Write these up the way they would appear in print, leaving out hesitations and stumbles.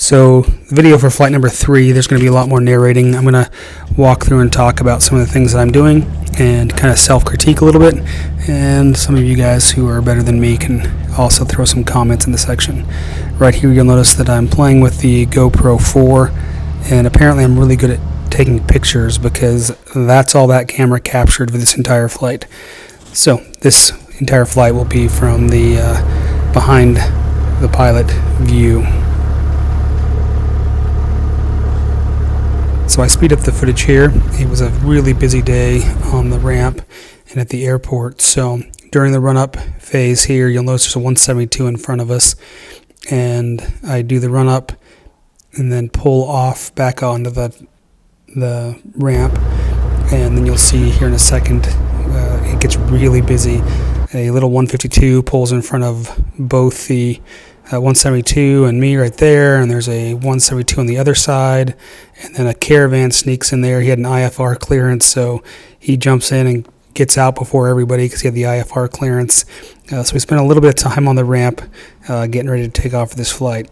So the video for flight number 3, there's going to be a lot more narrating. I'm going to walk through and talk about some of the things that I'm doing and kind of self-critique a little bit, and some of you guys who are better than me can also throw some comments in the section. Right here you'll notice that I'm playing with the GoPro 4, and apparently I'm really good at taking pictures because that's all that camera captured for this entire flight. So this entire flight will be from the behind the pilot view. So I speed up the footage here. It was a really busy day on the ramp and at the airport. So during the run-up phase here, you'll notice there's a 172 in front of us. And I do the run-up and then pull off back onto the ramp. And then you'll see here in a second, it gets really busy. A little 152 pulls in front of both the 172 and me right there, and there's a 172 on the other side, and then a Caravan sneaks in there. He had an IFR clearance, so he jumps in and gets out before everybody because he had the IFR clearance. So we spent a little bit of time on the ramp getting ready to take off for this flight.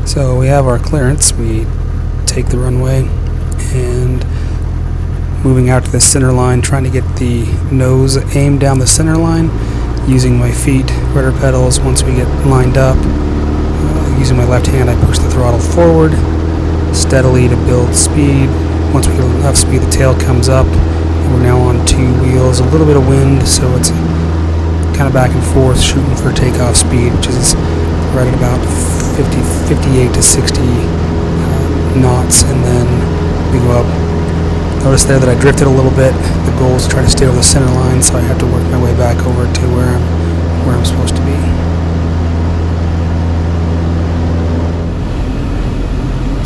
So we have our clearance. We take the runway and moving out to the center line, trying to get the nose aimed down the center line, using my feet, rudder pedals. Once we get lined up, using my left hand, I push the throttle forward steadily to build speed. Once we get enough speed, the tail comes up, and we're now on 2 wheels. A little bit of wind, so it's kind of back and forth, shooting for takeoff speed, which is right at about 58 to 60 knots, and then we go up. Notice there that I drifted a little bit. The goal is to try to stay over the center line, so I have to work my way back over to where I'm supposed to be.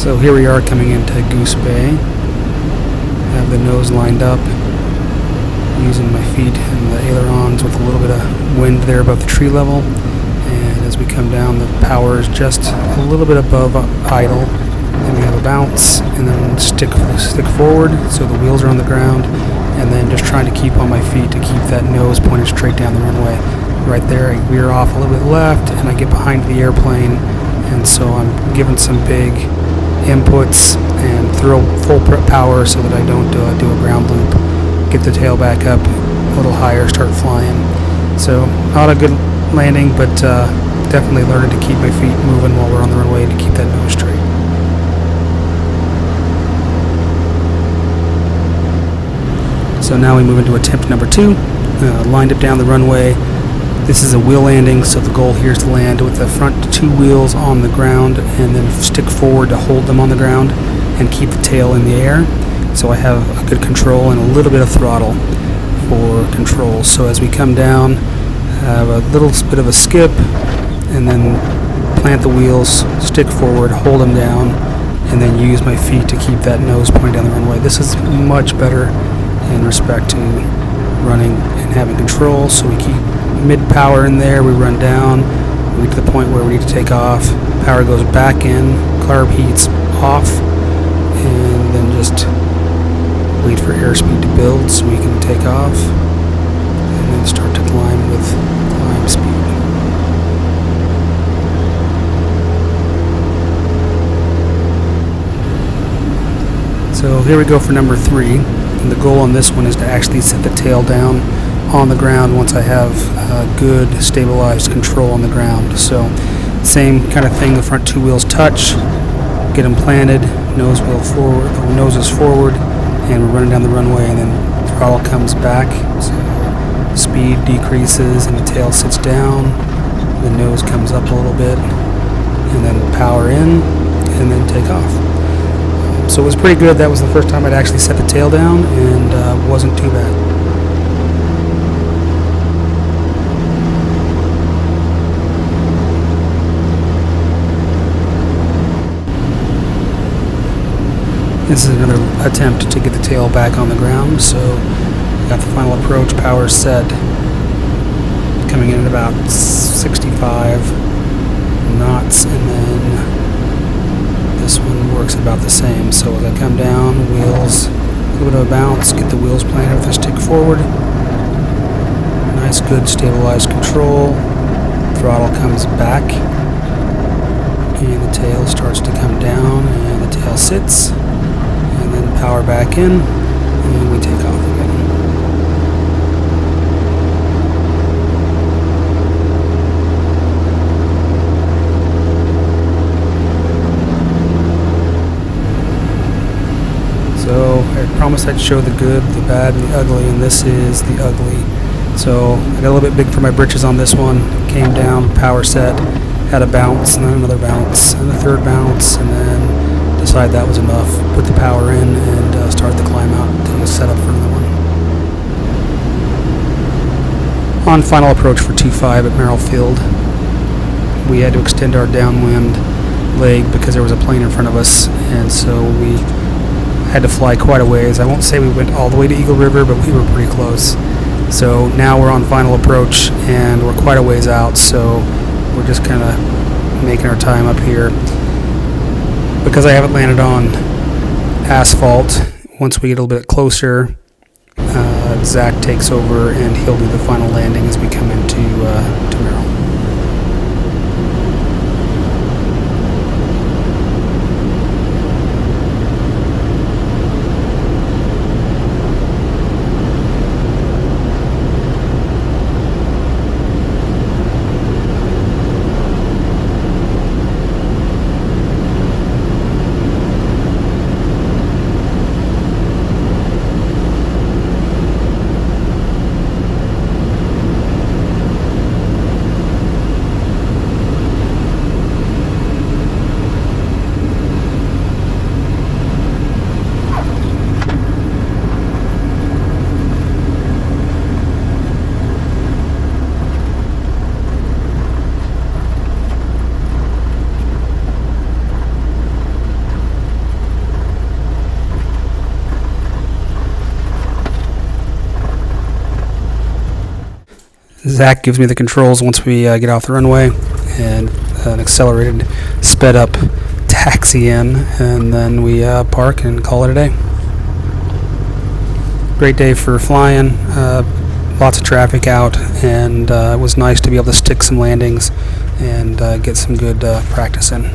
So here we are coming into Goose Bay. I have the nose lined up, using my feet and the ailerons with a little bit of wind there above the tree level. And as we come down, the power is just a little bit above idle. Then we have a bounce, and then stick forward, so the wheels are on the ground, and then just trying to keep on my feet to keep that nose pointed straight down the runway. Right there, I veer off a little bit left, and I get behind the airplane, and so I'm giving some big inputs and throw full power so that I don't do a ground loop. Get the tail back up a little higher, start flying. So not a good landing, but definitely learning to keep my feet moving while we're on the runway to keep that nose straight. So now we move into attempt number 2, lined up down the runway. This is a wheel landing, so the goal here is to land with the front 2 wheels on the ground and then stick forward to hold them on the ground and keep the tail in the air. So I have a good control and a little bit of throttle for control. So as we come down, I have a little bit of a skip and then plant the wheels, stick forward, hold them down, and then use my feet to keep that nose pointed down the runway. This is much better in respect to running and having control. So we keep mid-power in there, we run down, we get to the point where we need to take off, power goes back in, carb heats off, and then just wait for airspeed to build so we can take off, and then start to climb with climb speed. So here we go for number 3. And the goal on this one is to actually set the tail down on the ground once I have good stabilized control on the ground. So same kind of thing, the front 2 wheels touch, get them planted, nose is forward, and we're running down the runway, and then throttle comes back, so speed decreases and the tail sits down, the nose comes up a little bit, and then power in, and then take off. So it was pretty good. That was the first time I'd actually set the tail down, and wasn't too bad. This is another attempt to get the tail back on the ground. So got the final approach, power set, coming in at about 65 knots, and then this one works about the same. So as I come down, wheels, a little bit of a bounce, get the wheels planted with a stick forward. Nice, good, stabilized control. throttle comes back, and the tail starts to come down, and the tail sits, and then power back in, and we take off again. So I promised I'd show the good, the bad, and the ugly, and this is the ugly. So I got a little bit big for my britches on this one. Came down, power set, had a bounce, and then another bounce, and a third bounce, and then decided that was enough. Put the power in and start the climb out to set up for another one. On final approach for 2.5 at Merrill Field, we had to extend our downwind leg because there was a plane in front of us, and so we had to fly quite a ways. I won't say we went all the way to Eagle River, but we were pretty close. So now we're on final approach, and we're quite a ways out, so we're just kind of making our time up here. Because I haven't landed on asphalt, once we get a little bit closer, Zach takes over, and he'll do the final landing as we come into to Merrill. Zach gives me the controls once we get off the runway, and an accelerated, sped up taxi in, and then we park and call it a day. Great day for flying, lots of traffic out, and it was nice to be able to stick some landings and get some good practice in.